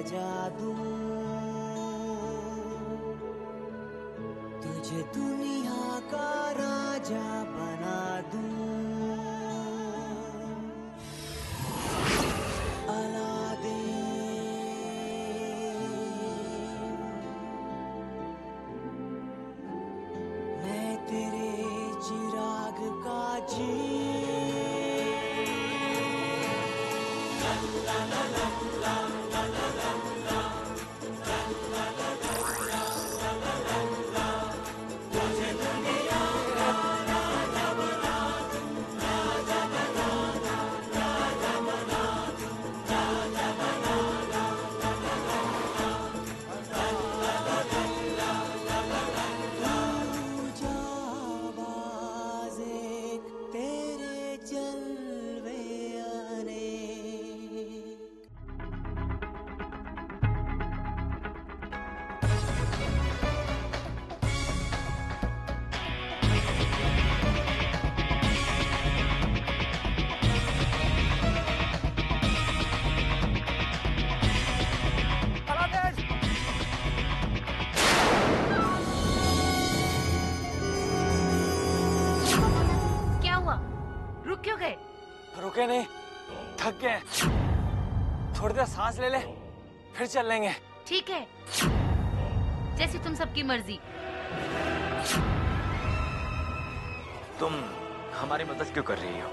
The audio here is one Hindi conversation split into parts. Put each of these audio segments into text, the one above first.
सजा दूं, तुझे दुनिया का राजा बना दूं। अलादीन, मैं तेरे चिराग का जी। रुके नहीं, थक गए, थोड़ी देर सांस ले ले, फिर चल लेंगे। ठीक है, जैसी तुम सबकी मर्जी। तुम हमारी मदद क्यों कर रही हो?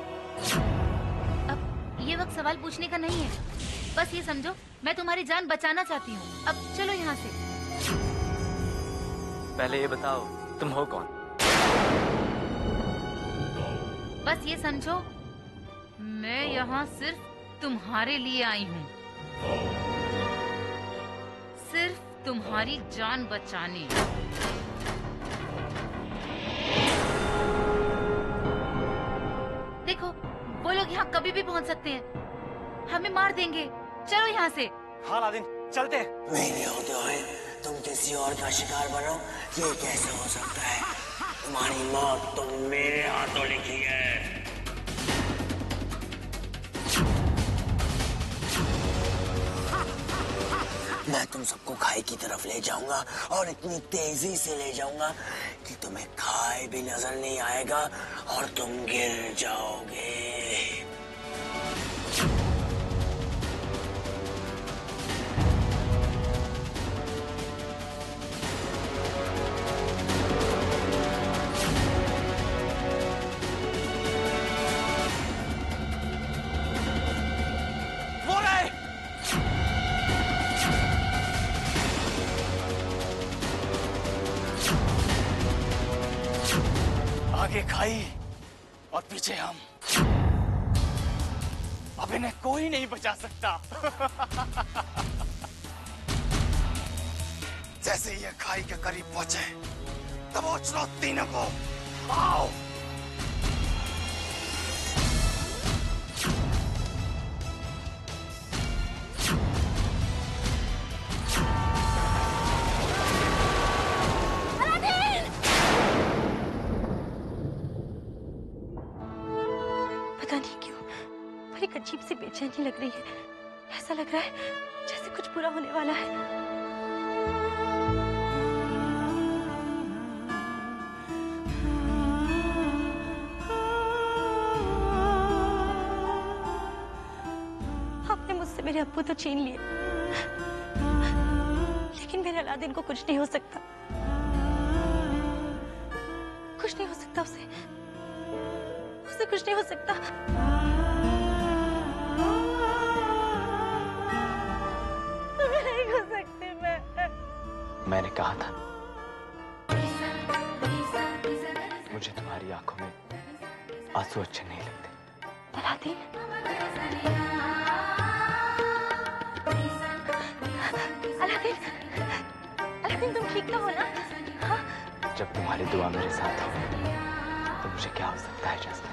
अब ये वक्त सवाल पूछने का नहीं है, बस ये समझो मैं तुम्हारी जान बचाना चाहती हूँ। अब चलो यहाँ से। पहले ये बताओ तुम हो कौन? बस ये समझो मैं यहाँ सिर्फ तुम्हारे लिए आई हूँ, सिर्फ तुम्हारी जान बचाने। देखो वो लोग यहाँ कभी भी पहुँच सकते हैं, हमें मार देंगे। चलो यहाँ से। हाँ अलादीन, चलते हैं। मेरे होते हुए तुम किसी और का शिकार बनो, ये कैसे हो सकता है? तुम्हारी मौत तो मेरे हाथों लिखी है। मैं तुम सबको खाई की तरफ ले जाऊंगा और इतनी तेजी से ले जाऊंगा कि तुम्हें खाई भी नजर नहीं आएगा और तुम गिर जाओगे। आगे खाई और पीछे हम। अब इन्हें कोई नहीं बचा सकता। जैसे ये खाई के करीब पहुंचे दबोच लो तीनों को। आओ। अजीब सी बेचैनी लग रही है। ऐसा लग रहा है जैसे कुछ बुरा होने वाला है। आपने मुझसे मेरे अब्बू तो छीन लिए, लेकिन मेरे अलादीन को कुछ नहीं हो सकता। कुछ नहीं हो सकता उसे कुछ नहीं हो सकता। मैंने कहा था मुझे तुम्हारी आंखों में आंसू अच्छे नहीं लगते। अलादीन, अलादीन, अलादीन तुम ठीक तो हो ना? हाँ? जब तुम्हारी दुआ मेरे साथ हो तो मुझे क्या हो सकता है जैस्मिन?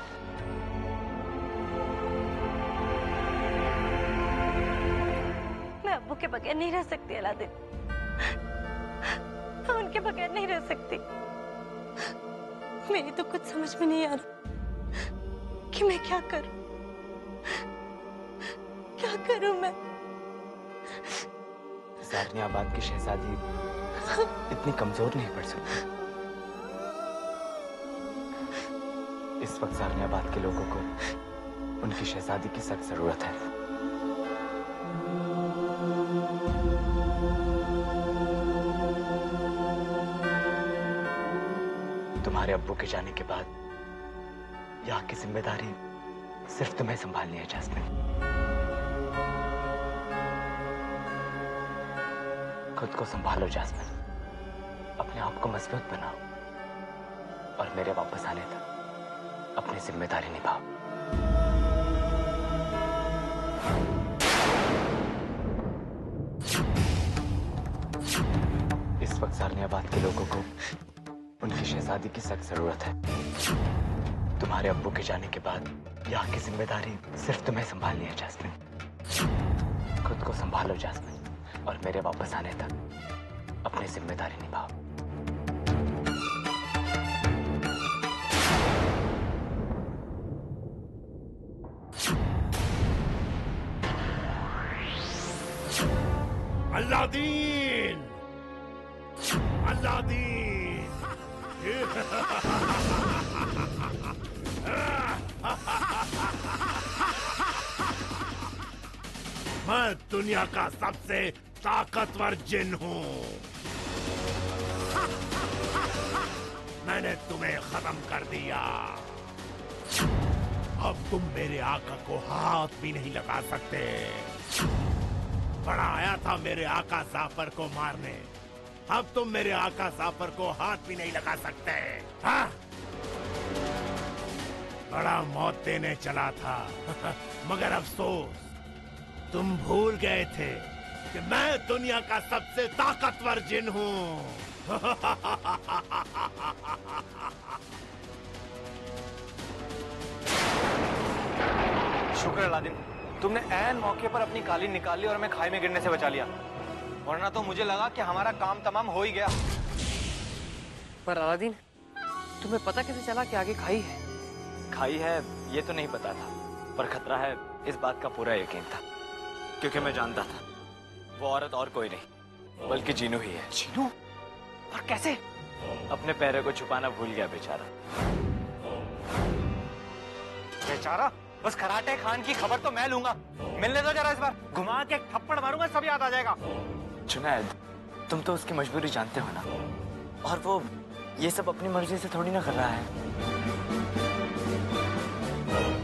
मैं अब्बू के बगैर नहीं रह सकती अलादीन, मैं उनके बगैर नहीं रह सकती। मेरी तो कुछ समझ में नहीं आ रहा कि मैं क्या करूं मैं। सारनियाबाद की शहजादी इतनी कमजोर नहीं पड़ सकती। इस वक्त सारनियाबाद के लोगों को उनकी शहजादी की सख्त जरूरत है। तुम्हारे अब्बू के जाने के बाद यहाँ की जिम्मेदारी सिर्फ तुम्हें संभालनी है जैस्मिन। खुद को संभालो जैस्मिन, अपने आप को मजबूत बनाओ और मेरे वापस आने तक अपनी जिम्मेदारी निभाओ। इस वक्त सारनियाबाद के लोगों को उनकी शहजादी की सख्त जरूरत है। तुम्हारे अब्बू के जाने के बाद यहाँ की जिम्मेदारी सिर्फ तुम्हें संभालनी है जैस्मिन। खुद को संभालो जैस्मिन और मेरे वापस आने तक अपनी जिम्मेदारी निभाओ। Aladdin, Aladdin. मैं दुनिया का सबसे ताकतवर जिन हूँ। मैंने तुम्हें खत्म कर दिया। अब तुम मेरे आका को हाथ भी नहीं लगा सकते। बड़ा आया था मेरे आका जाफर को मारने, अब तुम मेरे आका जाफर को हाथ भी नहीं लगा सकते। हाँ? बड़ा मौत देने चला था मगर अफसोस तुम भूल गए थे कि मैं दुनिया का सबसे ताकतवर जिन हूँ। शुक्र अलादीन, तुमने ऐन मौके पर अपनी कालीन निकाल ली और हमें खाई में गिरने से बचा लिया, वरना तो मुझे लगा कि हमारा काम तमाम हो ही गया। पर अलादीन, तुम्हें पता कैसे चला कि आगे खाई है? खाई है ये तो नहीं पता था, पर खतरा है इस बात का पूरा यकीन था, क्योंकि मैं जानता था वो औरत और कोई नहीं बल्कि जीनू ही है। जीनू? और कैसे? अपने पैरों को छुपाना भूल गया बेचारा। बेचारा? बस खराटे खान की खबर तो मैं लूंगा। मिलने दो जरा, इस बार घुमा के थप्पड़ मारूंगा, सब याद आ जाएगा। जुनैद, तुम तो उसकी मजबूरी जानते हो ना, और वो ये सब अपनी मर्जी से थोड़ी ना कर रहा है।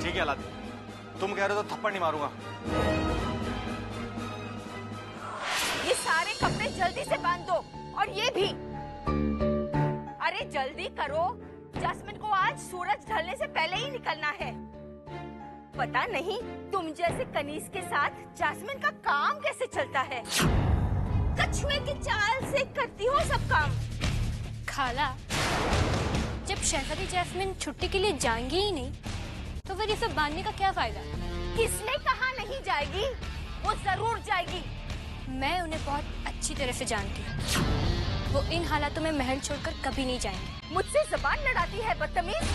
ठीक है अलादीन, तुम कह रहे हो तो थप्पड़ नहीं मारूंगा। ये सारे कपड़े जल्दी से बांध दो, और ये भी। अरे जल्दी करो, जैस्मिन को आज सूरज ढलने से पहले ही निकलना है। पता नहीं तुम जैसे कनीज के साथ जैस्मिन का काम कैसे चलता है। कछुए की चाल से करती हो सब काम। खाला, जब शहजादी जैस्मिन छुट्टी के लिए जाएंगी ही नहीं, तो फिर ये सब बांधने का क्या फायदा? किसने कहा नहीं जाएगी? वो जरूर जाएगी। मैं उन्हें बहुत अच्छी तरह से जानती हूँ। वो इन हालातों में महल छोड़कर कभी नहीं जाएंगे। मुझसे जबान लड़ाती है बदतमीज।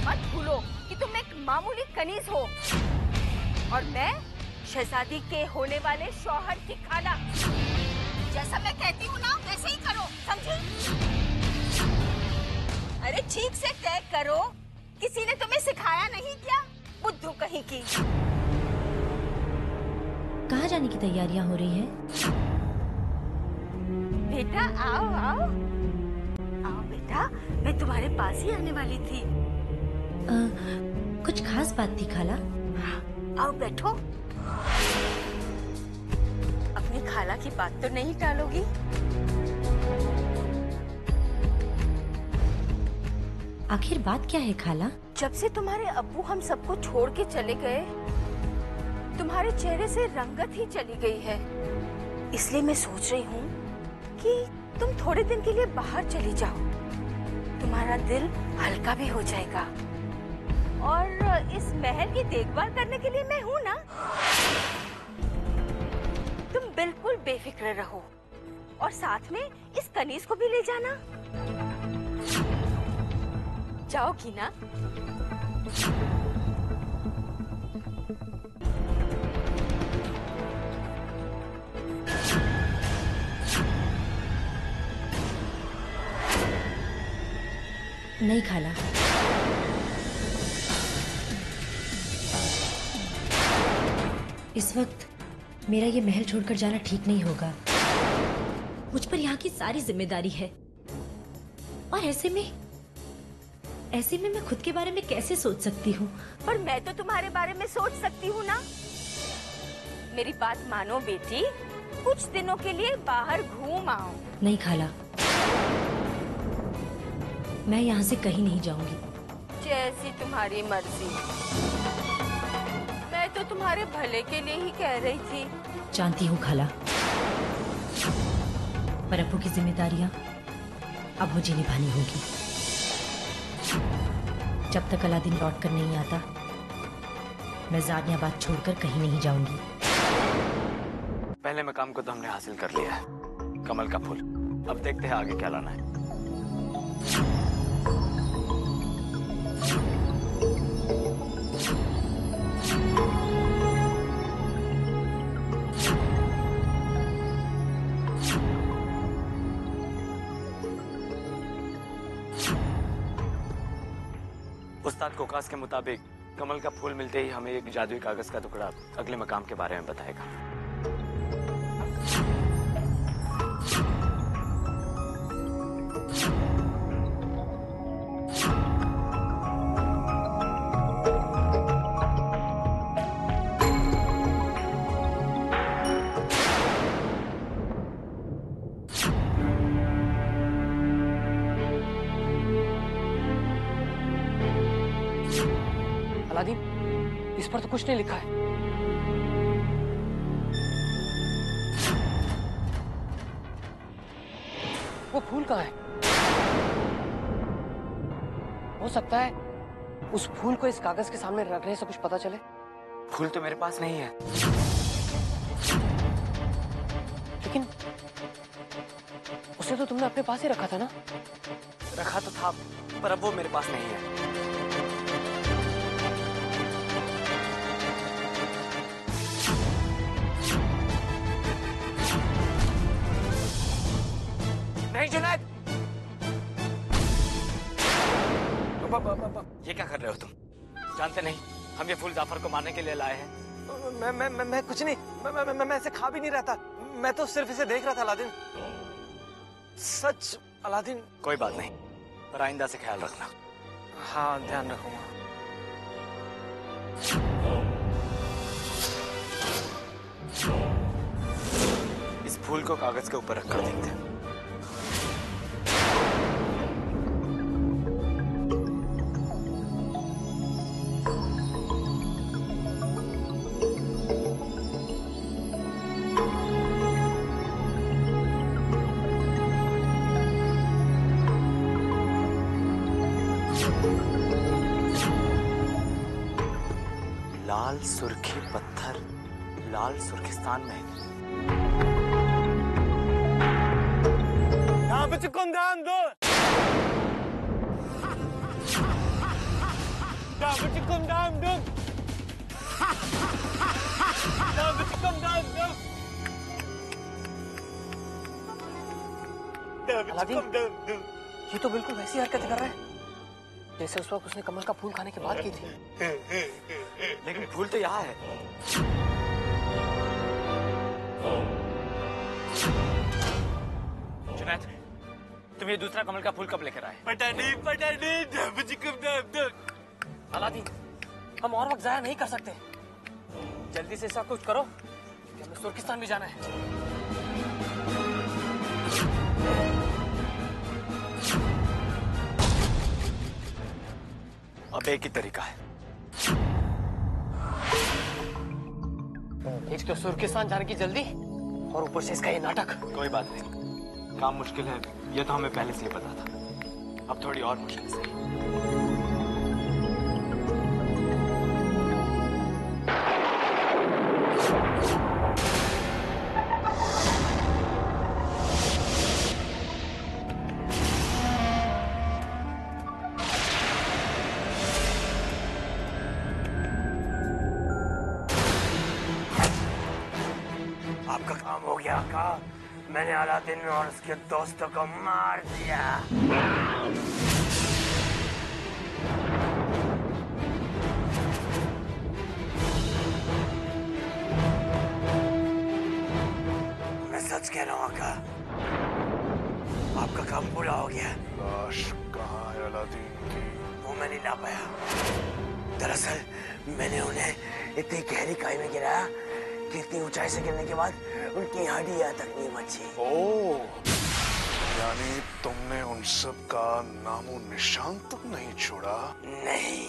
मत भूलो कि तुम एक मामूली कनीज हो और मैं शहजादी के होने वाले शौहर की खाला। जैसा मैं कहती हूँ ना वैसे ही करो, समझी? अरे ठीक से तय करो, किसी ने तुम्हें सिखाया नहीं क्या? बुद्धू कहीं की। कहाँ जाने की तैयारियां हो रही हैं? बेटा आओ आओ आओ बेटा, मैं तुम्हारे पास ही आने वाली थी। कुछ खास बात थी खाला? आओ बैठो। अपनी खाला की बात तो नहीं टालोगी? आखिर बात क्या है खाला? जब से तुम्हारे अब्बू हम सबको छोड़ के चले गए, तुम्हारे चेहरे से रंगत ही चली गई है। इसलिए मैं सोच रही हूँ कि तुम थोड़े दिन के लिए बाहर चली जाओ, तुम्हारा दिल हल्का भी हो जाएगा। और इस महल की देखभाल करने के लिए मैं हूँ ना। तुम बिल्कुल बेफिक्र रहो और साथ में इस कनीज को भी ले जाना। जाओगी ना? नहीं खाला, इस वक्त मेरा ये महल छोड़कर जाना ठीक नहीं होगा। मुझ पर यहाँ की सारी जिम्मेदारी है और ऐसे में मैं खुद के बारे में कैसे सोच सकती हूँ? पर मैं तो तुम्हारे बारे में सोच सकती हूँ ना। मेरी बात मानो बेटी, कुछ दिनों के लिए बाहर घूम आओ। नहीं खाला, मैं यहाँ से कहीं नहीं जाऊंगी। जैसी तुम्हारी मर्जी। मैं तो तुम्हारे भले के लिए ही कह रही थी। जानती हूँ खाला, पर अब्बू की जिम्मेदारियां अब मुझे निभानी होगी। जब तक अलादीन लौट कर नहीं आता, मैं ज़ानियाबाद छोड़कर कहीं नहीं जाऊंगी। पहले मकाम को तो हमने हासिल कर लिया है, कमल का फूल। अब देखते हैं आगे क्या लाना है। उस्ताद कोकास के मुताबिक कमल का फूल मिलते ही हमें एक जादुई कागज का टुकड़ा अगले मकाम के बारे में बताएगा। अलादीन, इस पर तो कुछ नहीं लिखा है। वो फूल कहाँ है? हो सकता है उस फूल को इस कागज के सामने रखने से कुछ पता चले। फूल तो मेरे पास नहीं है, लेकिन उसे तो तुमने अपने पास ही रखा था ना? रखा तो था, पर अब वो मेरे पास नहीं है। नहीं जुनैद, ये क्या कर रहे हो तुम? जानते नहीं हम ये फूल जाफर को मारने के लिए लाए हैं। मैं कुछ नहीं, मैं इसे खा भी नहीं रहा था। मैं तो सिर्फ इसे देख रहा था अलादीन। सच अलादीन। कोई बात नहीं, पर आइंदा से ख्याल रखना। हाँ, ध्यान रखूंगा। इस फूल को कागज के ऊपर रखकर देखते हैं। लाल सुर्खी पत्थर लाल सुर्खिस्तान में। अलादीन, ये तो बिल्कुल वैसी हरकत कर रहा है जैसे उस वक्त उसने कमल का फूल खाने की बात की थी। लेकिन फूल तो यहाँ है। जुनैद, तुम ये दूसरा कमल का फूल कब लेकर आए? अलादीन, हम और वक्त जाया नहीं कर सकते। जल्दी से ऐसा कुछ करो कि हमें तुर्किस्तान भी जाना है। अब एक ही तरीका है। एक तो तुर्किस्तान जाने की जल्दी और ऊपर से इसका ये नाटक। कोई बात नहीं, काम मुश्किल है ये तो हमें पहले से ही पता था। अब थोड़ी और मुश्किल से। आपका काम हो गया का। मैंने अलादीन और उसके दोस्तों को मार दिया। कह रहा हूँ आका, आपका काम पूरा हो गया। लाश कहाँ है अलादीन की? वो मैं नहीं ला पाया। दरअसल मैंने उन्हें इतनी गहरी खाई में गिराया कि इतनी ऊंचाई से गिरने के बाद उनकी हड्डियां तक नहीं बची। ओह, यानी तुमने उन सब का नामो निशान तक नहीं छोड़ा? नहीं।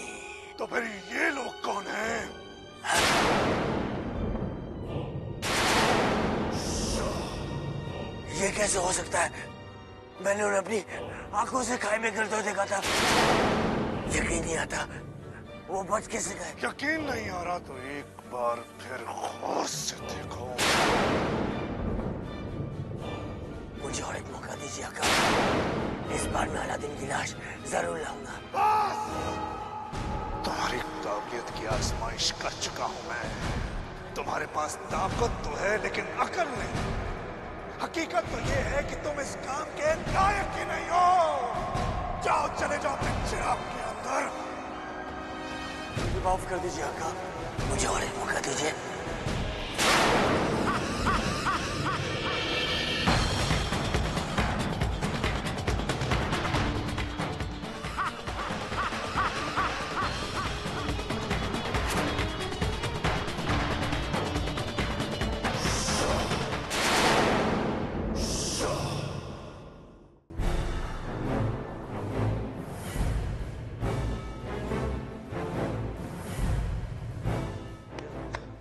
तो फिर ये लोग कौन हैं? ये कैसे हो सकता है? मैंने उन्हें अपनी आंखों से खाई में गिरते हुए देखा था। यकीन नहीं आता वो बच कैसे गए। यकीन नहीं आ रहा तो एक बार फिर गौर से देखो। मुझे और एक मौका दीजिए आका। इस बार मैं अलादीन की लाश जरूर लाऊंगा। बस! तुम्हारी काबिलियत की आजमाइश कर चुका हूं मैं। तुम्हारे पास ताकत तो है लेकिन अकल नहीं। हकीकत तो ये है कि तुम इस काम के लायक ही नहीं हो। जाओ, चले जाओ अपने चिराग के अंदर। मुझे माफ कर दीजिए आका, मुझे और एक मौका दीजिए।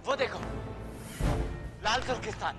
वो देखो, लाल तुर्किस्तान।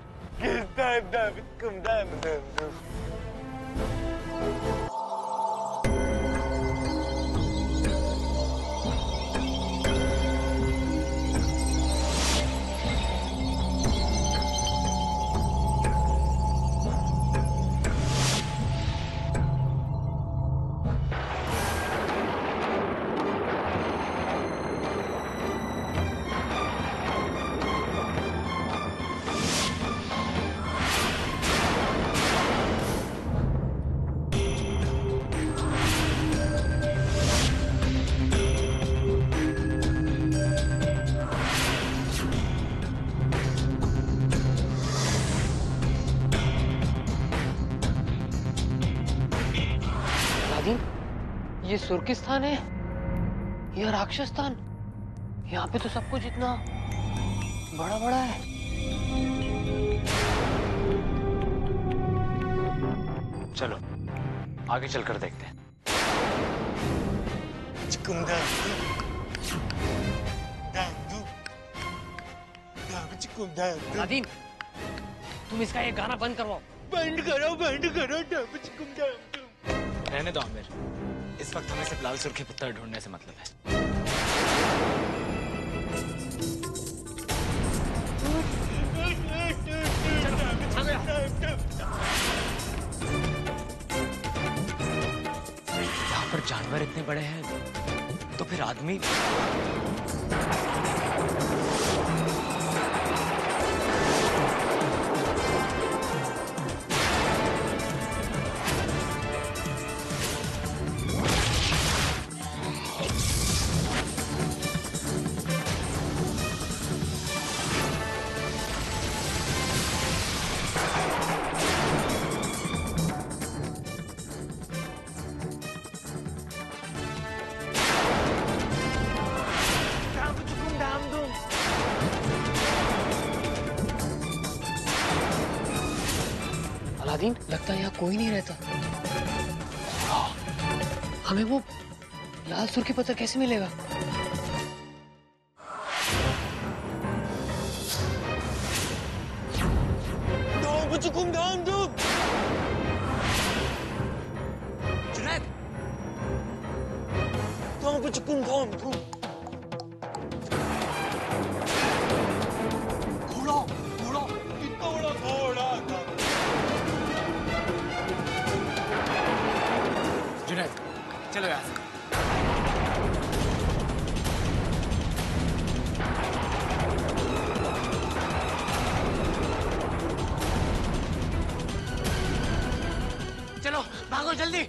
ये सुर्किस्तान है या राक्षसस्थान? यहाँ पे तो सब कुछ इतना बड़ा बड़ा है। चलो आगे चलकर देखते हैं। अलादीन, तुम इसका ये गाना बंद करवाओ। बंद करो, बंद करो। रहने दो आमिर, इस वक्त हमें सिर्फ लाल सुर्खी पत्थर ढूंढने से मतलब है। यहाँ पर जानवर इतने बड़े हैं तो फिर आदमी। अलादीन, लगता है यहाँ कोई नहीं रहता। हमें वो लाल सुर्खी पत्थर कैसे मिलेगा? जुनैद, चलो यहाँ से। चलो भागो जल्दी।